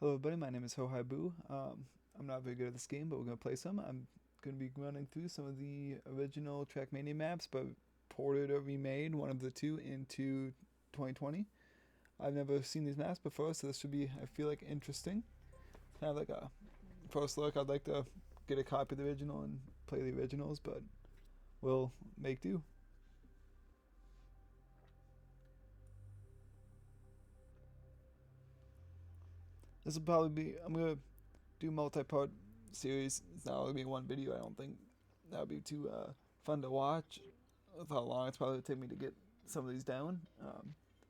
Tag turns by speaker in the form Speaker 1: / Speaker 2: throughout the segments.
Speaker 1: Hello everybody, my name is Hohiboo. I'm not very good at this game, but we're going to play some. I'm going to be running through some of the original TrackMania maps, but ported or remade one of the two into 2020. I've never seen these maps before, so this should be, I feel like, interesting. Kind of like a first look. I'd like to get a copy of the original and play the originals, but we'll make do. This will probably be, I'm going to do multi-part series. It's not going to be one video, I don't think. That would be too fun to watch with how long it's probably take me to get some of these down.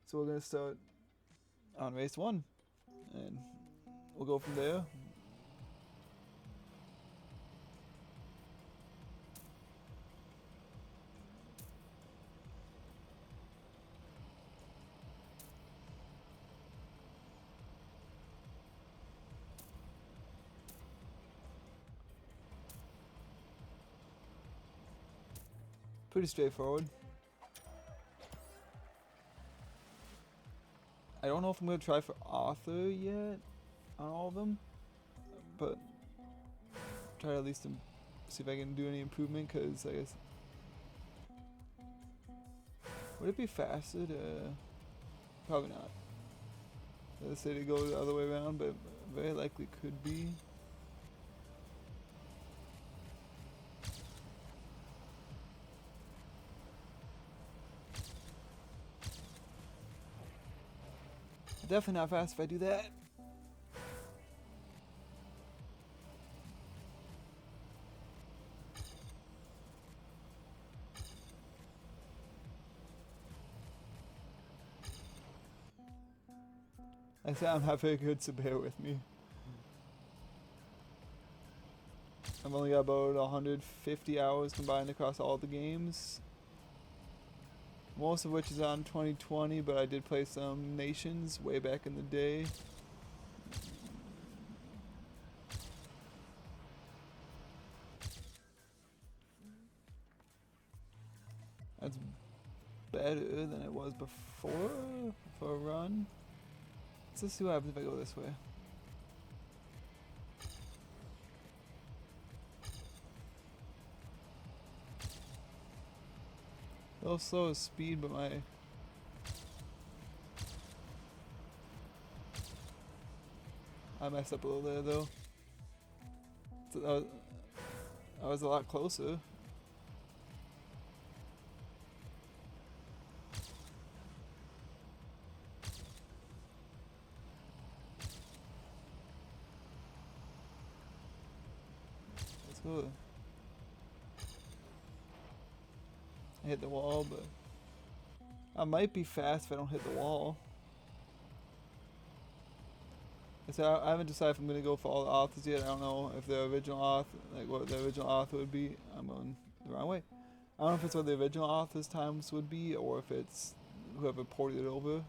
Speaker 1: So we're going to start on race 1, and we'll go from there. Pretty straightforward. I don't know if I'm going to try for author yet on all of them, but try to at least see if I can do any improvement, because I guess... Would it be faster to... Probably not. Let's say to go the other way around, but very likely could be. Definitely not fast if I do that. I say I'm not very good, so bear with me. I've only got about 150 hours combined across all the games. Most of which is on 2020, but I did play some Nations way back in the day. That's better than it was before for a run. Let's see what happens if I go this way. A little slow as speed, but I messed up a little there though. So I was a lot closer. Let's go. I hit the wall, but I might be fast if I don't hit the wall. So I haven't decided if I'm gonna go for all the authors yet. I don't know if the original author, like what the original author would be. I'm going the wrong way. I don't know if it's what the original author's times would be, or if it's whoever ported it over.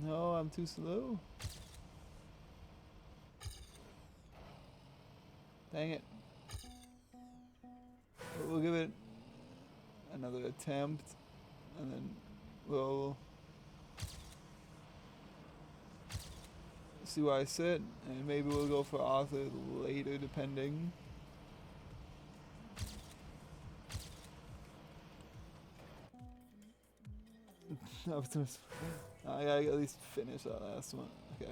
Speaker 1: No, I'm too slow. Dang it. We'll give it another attempt, and then we'll see where I sit, and maybe we'll go for author later, depending. I gotta at least finish that last one. Okay.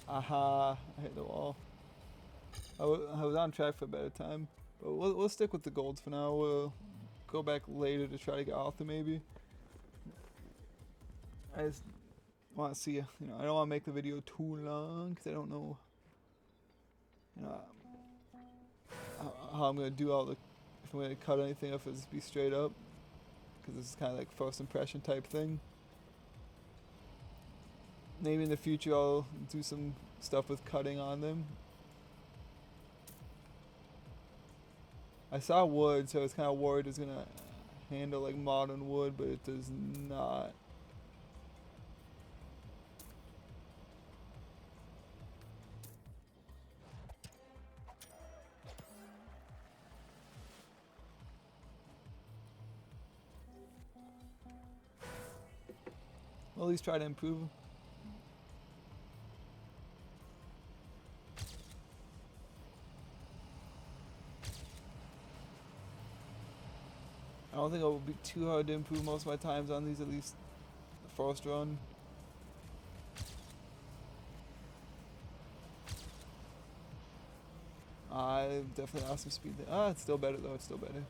Speaker 1: Aha, I hit the wall. I was on track for a better time, but we'll stick with the golds for now. We'll go back later to try to get author maybe. I just want to see, I don't want to make the video too long, because I don't know, how I'm going to do all the, if I'm going to cut anything, if it's be straight up, because this is kind of like first impression type thing. Maybe in the future I'll do some stuff with cutting on them. I saw wood, so I was kind of worried it was going to handle like modern wood, but it does not. Well, at least try to improve. I don't think it will be too hard to improve most of my times on these, at least the first run. I definitely lost some speed there. Ah, it's still better though, it's still better.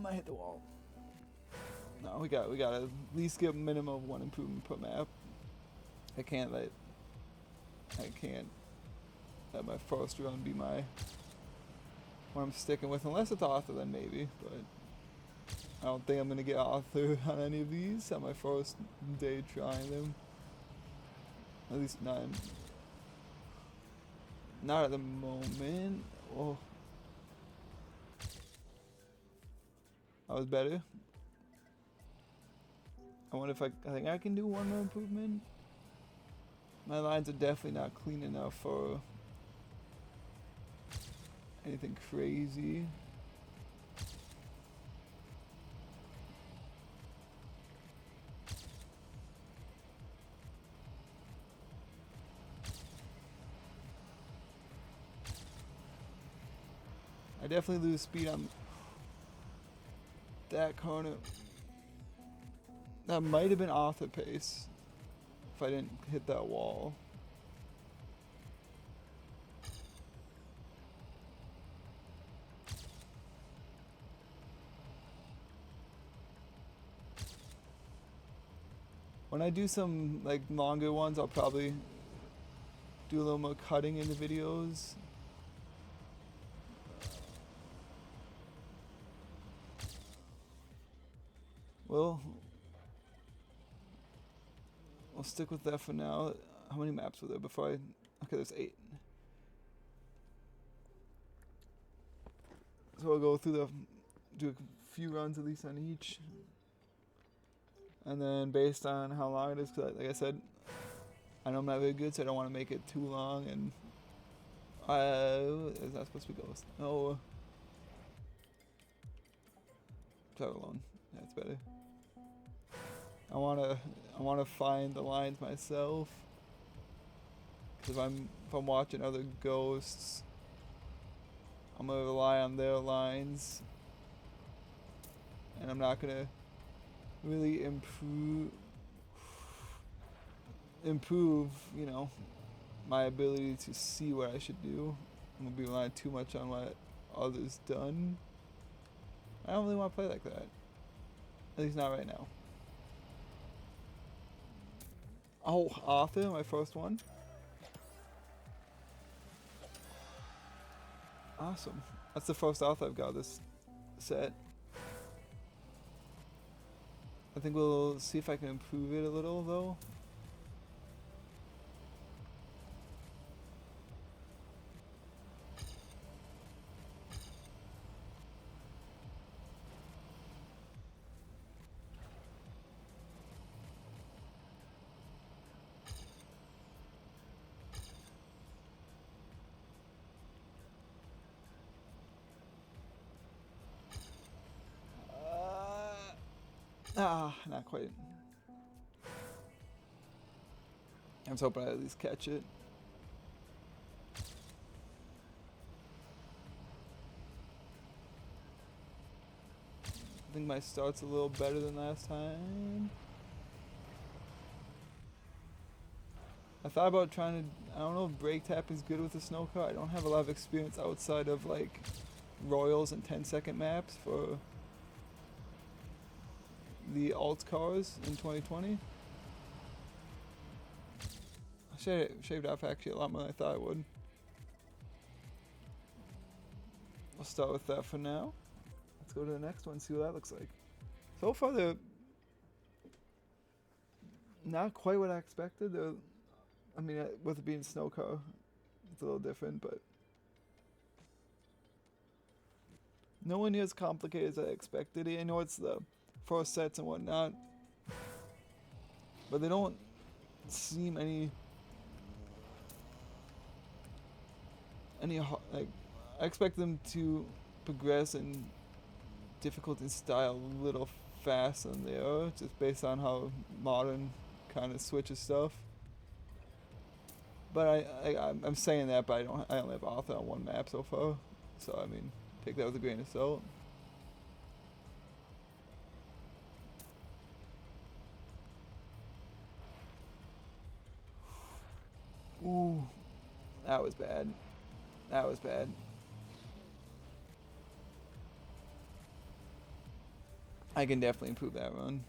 Speaker 1: I hit the wall. No, we gotta at least get a minimum of 1 improvement per map. I can't let my first run be my what I'm sticking with, unless it's author, then maybe, but I don't think I'm gonna get author on any of these on my first day trying them. At least not at the moment. Oh, that was better. I wonder if I think I can do 1 more improvement. My lines are definitely not clean enough for anything crazy. I definitely lose speed on that corner. That might have been author pace if I didn't hit that wall. When I do some like longer ones, I'll probably do a little more cutting in the videos. Well, I'll stick with that for now. How many maps were there before I... Okay, there's 8. So I'll go through do a few runs at least on each. And then based on how long it is, because like I said, I know I'm not very good, so I don't want to make it too long. And is that supposed to be ghost? No. Travel alone. That's better. I wanna find the lines myself. Cause if I'm watching other ghosts, I'm gonna rely on their lines, and I'm not gonna really improve, you know, my ability to see what I should do. I'm gonna be relying too much on what others done. I don't really want to play like that. At least not right now. Oh, author, my first one. Awesome. That's the first author I've got this set. I think we'll see if I can improve it a little though. Not quite. I was hoping I'd at least catch it. I think my start's a little better than last time. I thought about trying to, I don't know if brake tap is good with a snow car. I don't have a lot of experience outside of like Royals and 10-second maps for the alt cars in 2020. I shaved off actually a lot more than I thought I would. I'll start with that for now. Let's go to the next one, see what that looks like. So far they're not quite what I expected. I mean, with it being snow car, it's a little different, but nowhere near as complicated as I expected. I know it's the first sets and whatnot, but they don't seem any like, I expect them to progress in difficulty style a little faster than they are, just based on how modern kind of switches stuff. But I'm saying that, but I only have author on one map so far, so I mean, take that with a grain of salt. Ooh, that was bad. That was bad. I can definitely improve that run.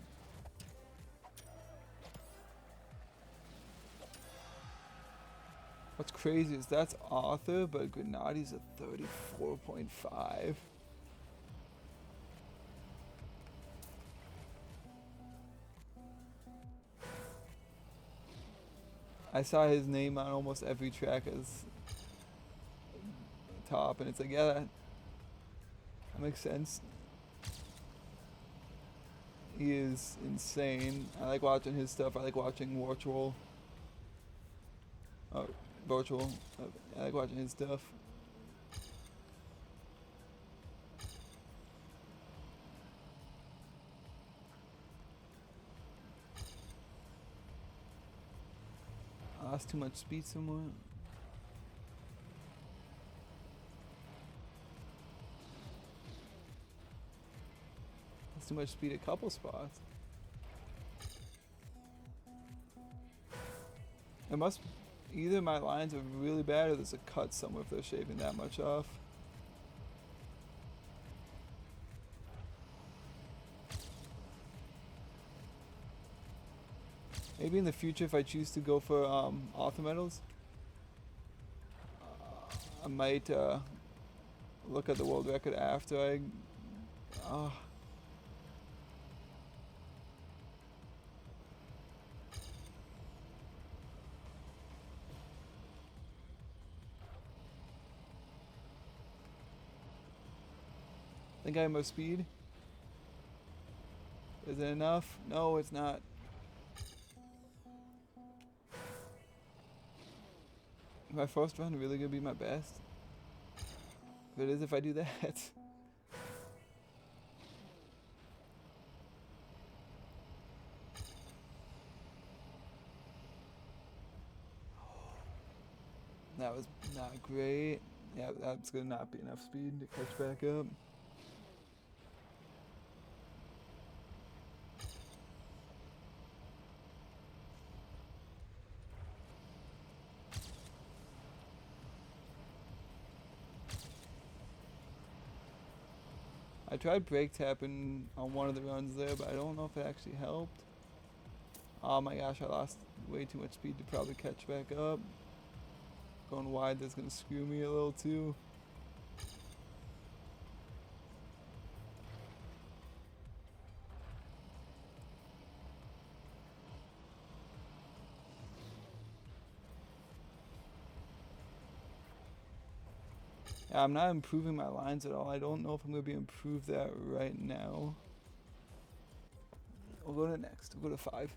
Speaker 1: What's crazy is that's Arthur, but Grenadi's a 34.5. I saw his name on almost every track as top, and it's like, yeah, that makes sense. He is insane. I like watching his stuff. I like watching Virtual. Virtual. I like watching his stuff. I lost too much speed somewhere. Too much speed a couple spots. It must either my lines are really bad or there's a cut somewhere if they're shaving that much off. Maybe in the future if I choose to go for author medals, I might look at the world record after I think I have more speed. Is it enough? No, it's not. My first run really gonna be my best? If it is, if I do that. That was not great. Yeah, that's gonna not be enough speed to catch back up. I tried brake tapping on one of the runs there, but I don't know if it actually helped. Oh my gosh, I lost way too much speed to probably catch back up. Going wide, that's gonna screw me a little too. Yeah, I'm not improving my lines at all. I don't know if I'm gonna be improve that right now. We'll go to next. We'll go to 5.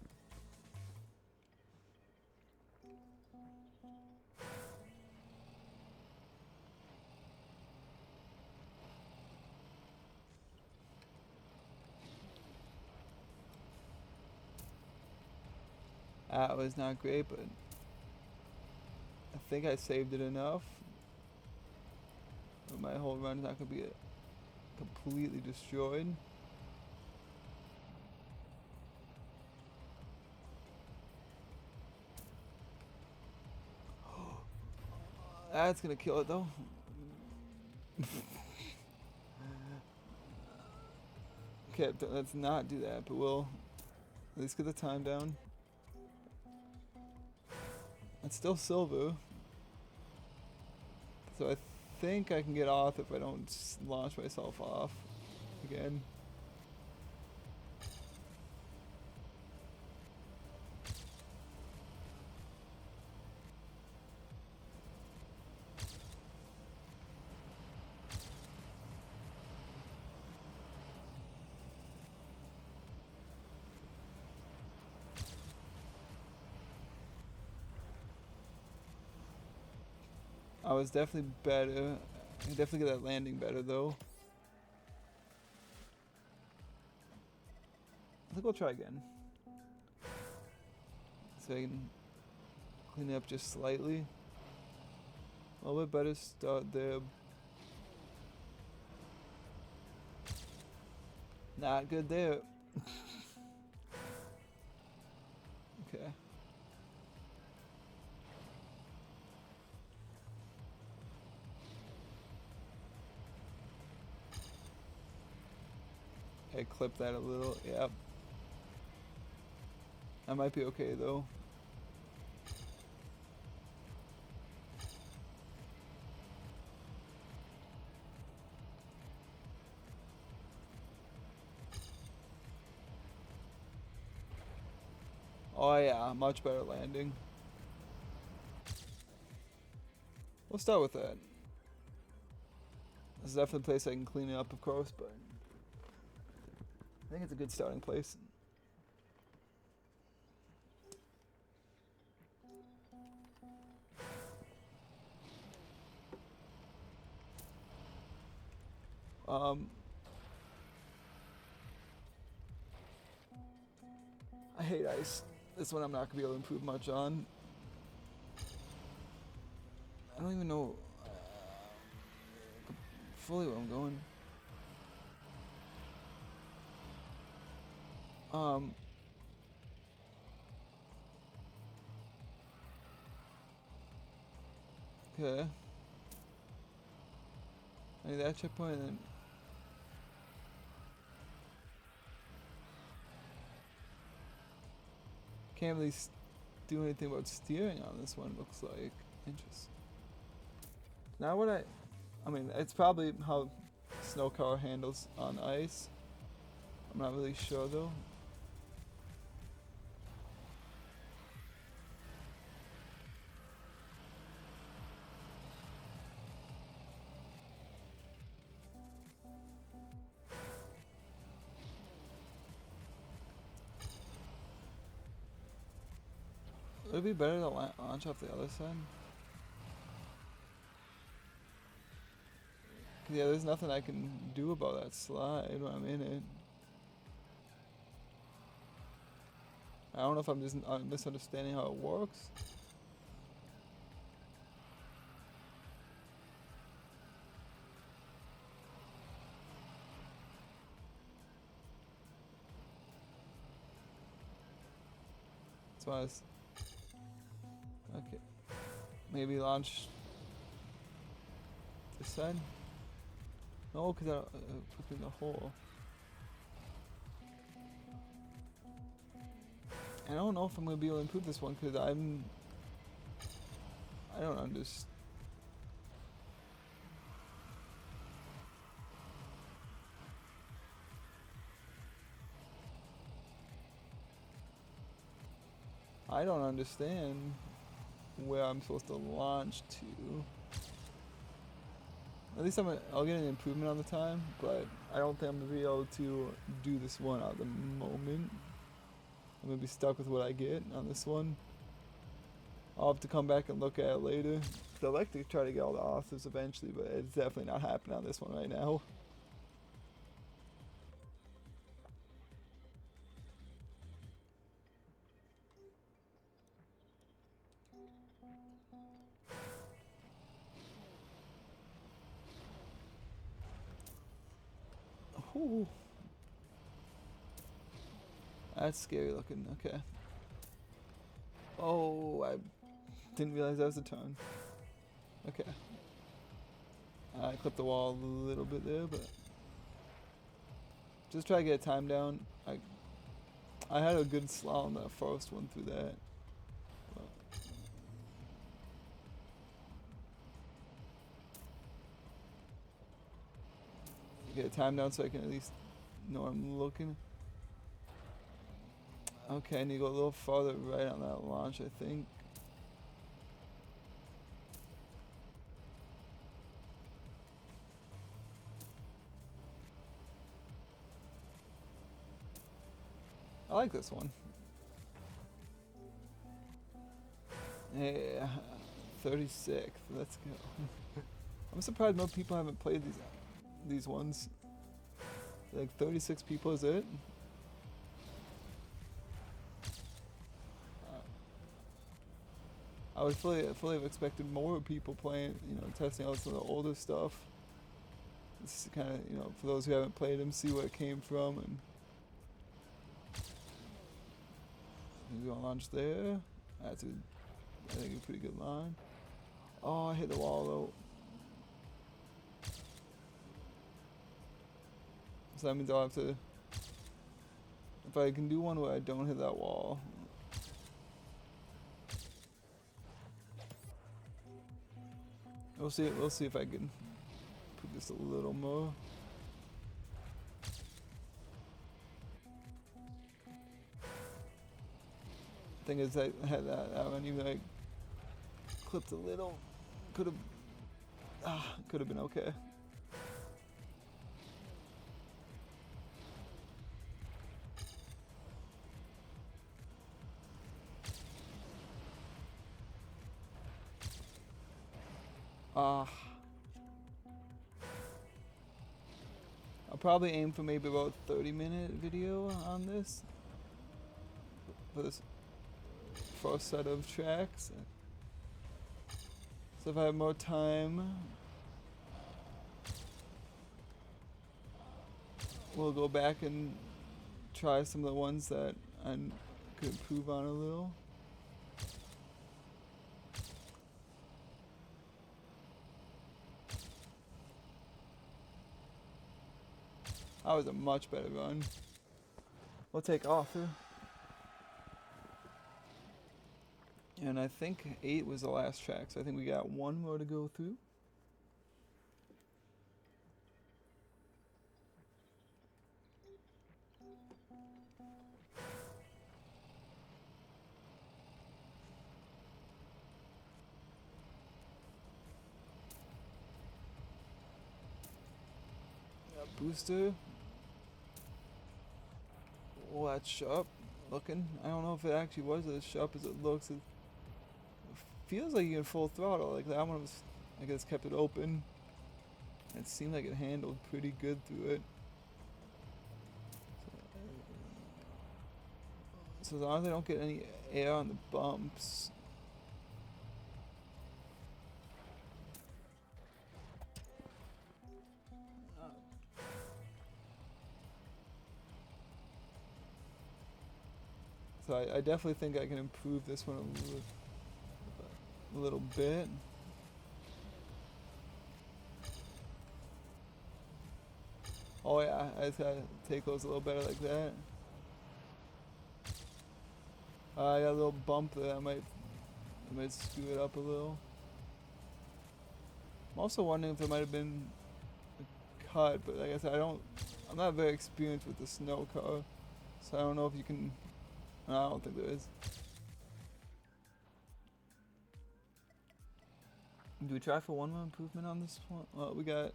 Speaker 1: That was not great, but I think I saved it enough. But my whole run is not gonna be completely destroyed. That's gonna kill it though. Okay, let's not do that, but we'll at least get the time down. It's still silver. So I think I can get off if I don't launch myself off again. I was definitely better. I can definitely get that landing better though. I think we'll try again. So I can clean it up just slightly. A little bit better start there. Not good there. Okay. I clip that a little. Yep. I might be okay though. Oh yeah, much better landing. We'll start with that. This is definitely a place I can clean it up, of course, but I think it's a good starting place. I hate ice. This one I'm not gonna be able to improve much on. I don't even know fully where I'm going. Okay. I need that checkpoint and then can't really do anything about steering on this one, looks like. Interesting. Now what I mean, it's probably how snow car handles on ice. I'm not really sure though. Would it be better to launch off the other side? Yeah, there's nothing I can do about that slide when I'm in it. I don't know if I'm just misunderstanding how it works. That's why I was... Okay. Maybe launch this side? No, because I put in the hole. I don't know if I'm going to be able to improve this one because I don't understand. I don't understand where I'm supposed to launch to. At least I'll get an improvement on the time, but I don't think I'm going to be able to do this one at the moment. I'm going to be stuck with what I get on this one. I'll have to come back and look at it later. I'd like to try to get all the authors eventually, but it's definitely not happening on this one right now. Ooh. That's scary looking, okay. Oh, I didn't realize that was a turn. Okay. I clipped the wall a little bit there, but just try to get a time down. I had a good slalom that first one through that. But get a time down so I can at least know I'm looking. Okay, I need to go a little farther right on that launch, I think. I like this one. Yeah, 36th. Let's go. I'm surprised more people haven't played these ones. Like 36 people is it? I would fully have expected more people playing, you know, testing out some of the older stuff. This is kind of, you know, for those who haven't played them, see where it came from. And we're gonna launch there. That's I think a pretty good line. Oh, I hit the wall though. So that means I'll have to, if I can do one where I don't hit that wall. We'll see if I can put this a little more. Thing is, I had that one even like clipped a little. Could have been okay. I'll probably aim for maybe about 30-minute video on this for this first set of tracks. So if I have more time, we'll go back and try some of the ones that I could improve on a little. That was a much better run. We'll take Arthur. And I think 8 was the last track, so I think we got one more to go through. Booster. Oh, that's sharp looking. I don't know if it actually was as sharp as it looks. It feels like you can full throttle. Like that one was, I guess, kept it open. It seemed like it handled pretty good through it. So as long as I don't get any air on the bumps. So I definitely think I can improve this one a little bit. Oh yeah, I just gotta take those a little better like that. I got a little bump there. I might screw it up a little. I'm also wondering if there might have been a cut, but like I said, I'm not very experienced with the snow car, so I don't know if you can. No, I don't think there is. Do we try for one more improvement on this one? Well, we got.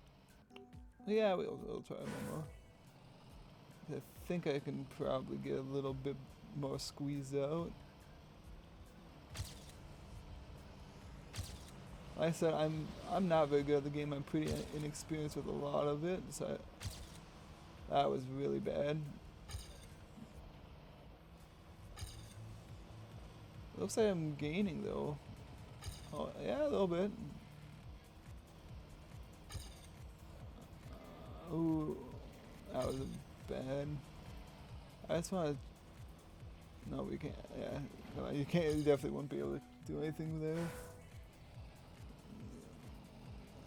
Speaker 1: Yeah, we'll try one more. I think I can probably get a little bit more squeezed out. Like I said, I'm not very good at the game. I'm pretty inexperienced with a lot of it, so that was really bad. Looks like I'm gaining though. Oh yeah, a little bit. Ooh, that was bad. I just want to. No, we can't. Yeah, you can't. You definitely won't be able to do anything there.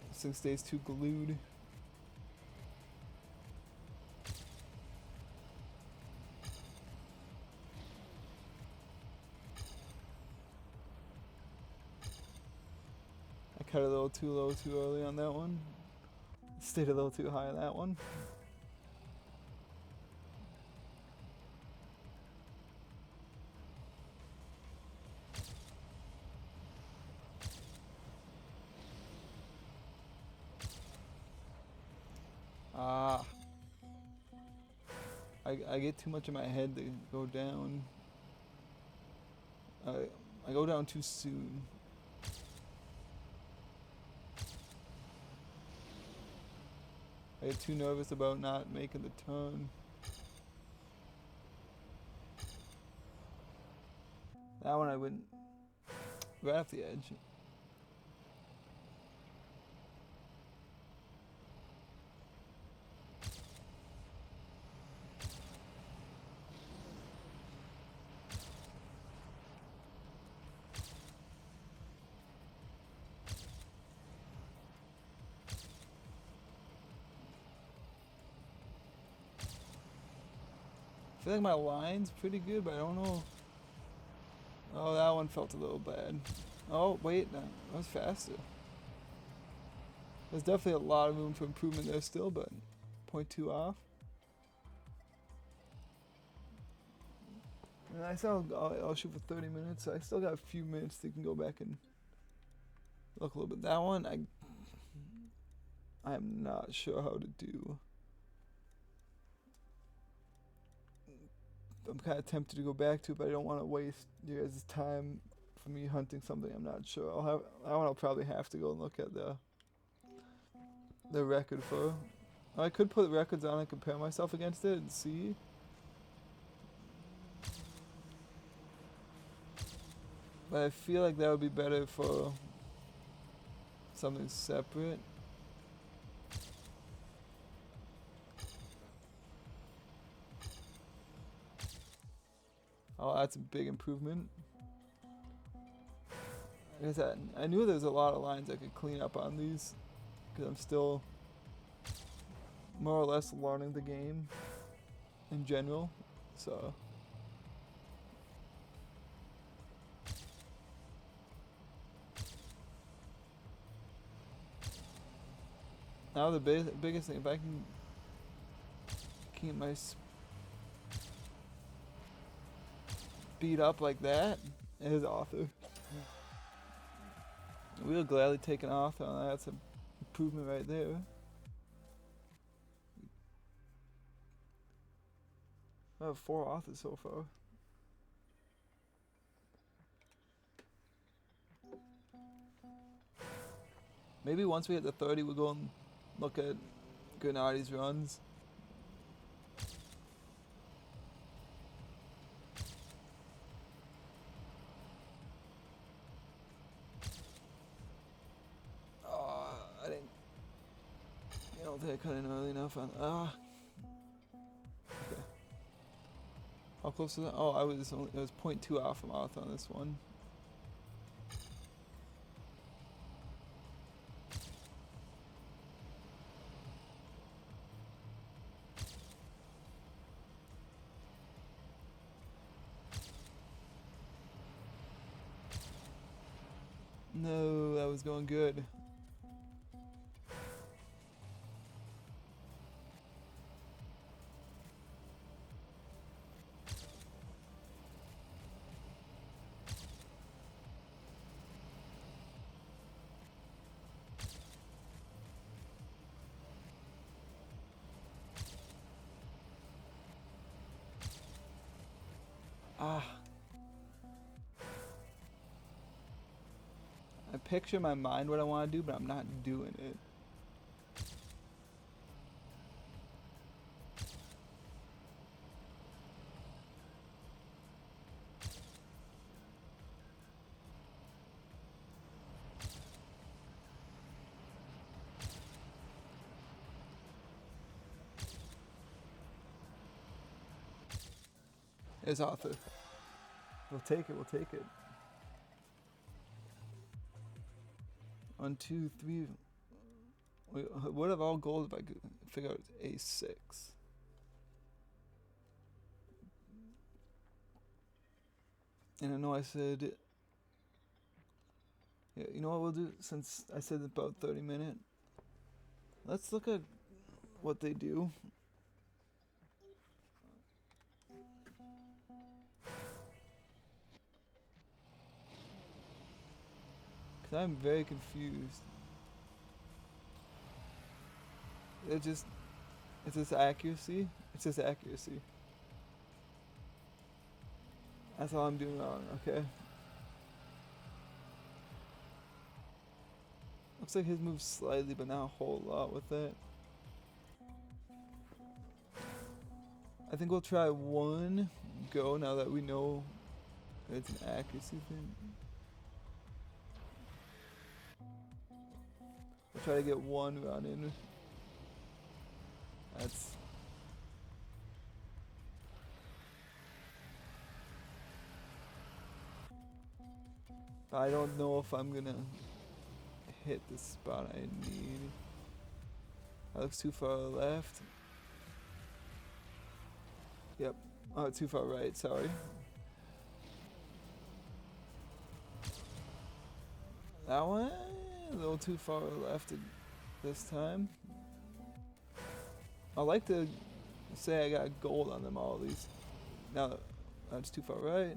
Speaker 1: This thing stays too glued. I cut a little too low too early on that one. Stayed a little too high on that one. I get too much in my head to go down. I go down too soon. I get too nervous about not making the turn. That one I went right off the edge. I feel like my line's pretty good, but I don't know. Oh, that one felt a little bad. Oh, wait, no, that was faster. There's definitely a lot of room for improvement there still, but 0.2 off. And I said I'll shoot for 30 minutes, so I still got a few minutes that can go back and look a little bit. That one, I'm not sure how to do. I'm kind of tempted to go back to it, but I don't want to waste you guys' time for me hunting something I'm not sure. I'll probably have to go and look at the record for. I could put records on and compare myself against it and see. But I feel like that would be better for something separate. Oh, that's a big improvement. Like I said, I knew there was a lot of lines I could clean up on these, because I'm still more or less learning the game in general, so. Now the biggest thing, if I can keep my speed up like that, is author. We'll gladly take an author on that. That's an improvement right there. I have 4 authors so far. Maybe once we hit the 30, we'll go and look at Grenadi's runs. I don't think I cut in early enough on. Okay. How close is that? Oh, it was 0.2 off from auth on this one. No, that was going good. I picture in my mind what I want to do, but I'm not doing it. It's author. We'll take it, we'll take it. 1, 2, 3. What if all goals if I could figure out A6? And I know I said, yeah, you know what we'll do, since I said about 30 minutes, let's look at what they do. Cause I'm very confused. It's just accuracy. It's just accuracy. That's all I'm doing wrong, okay? Looks like his moves slightly, but not a whole lot with it. I think we'll try one go now that we know it's an accuracy thing. We'll try to get one run in. That's... I don't know if I'm gonna hit the spot I need. That looks too far left. Yep. Oh, too far right, sorry. That one, a little too far left this time. I like to say I got gold on them all these. Now, that's too far right.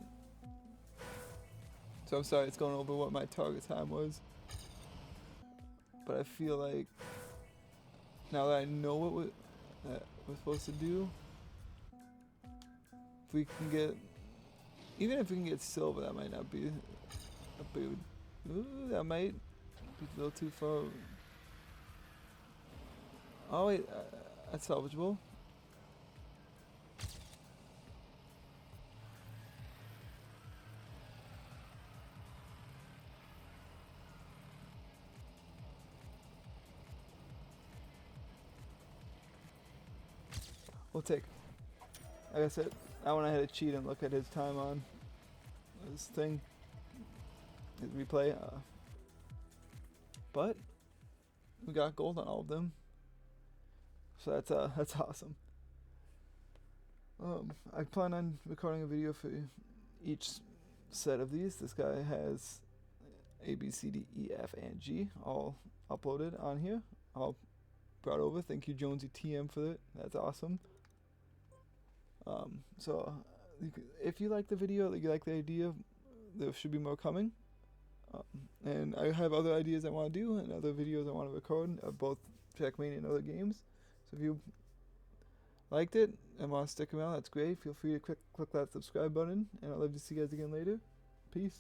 Speaker 1: So I'm sorry, it's going over what my target time was. But I feel like now that I know what we're supposed to do, if we can get, even if we can get silver, that might not be a big, ooh, that might be a little too far. Oh wait, that's salvageable. We'll take, like I said, that one I had to cheat and look at his time on this thing, his replay. But we got gold on all of them, so that's awesome. I plan on recording a video for each set of these. This guy has A, B, C, D, E, F, and G all uploaded on here, all brought over. Thank you, Jonesy TM, for it. That's awesome. So if you like the video, you like the idea, there should be more coming. And I have other ideas I want to do and other videos I want to record of both TrackMania and other games. So if you liked it and want to stick around, that's great. Feel free to click that subscribe button, and I'd love to see you guys again later. Peace.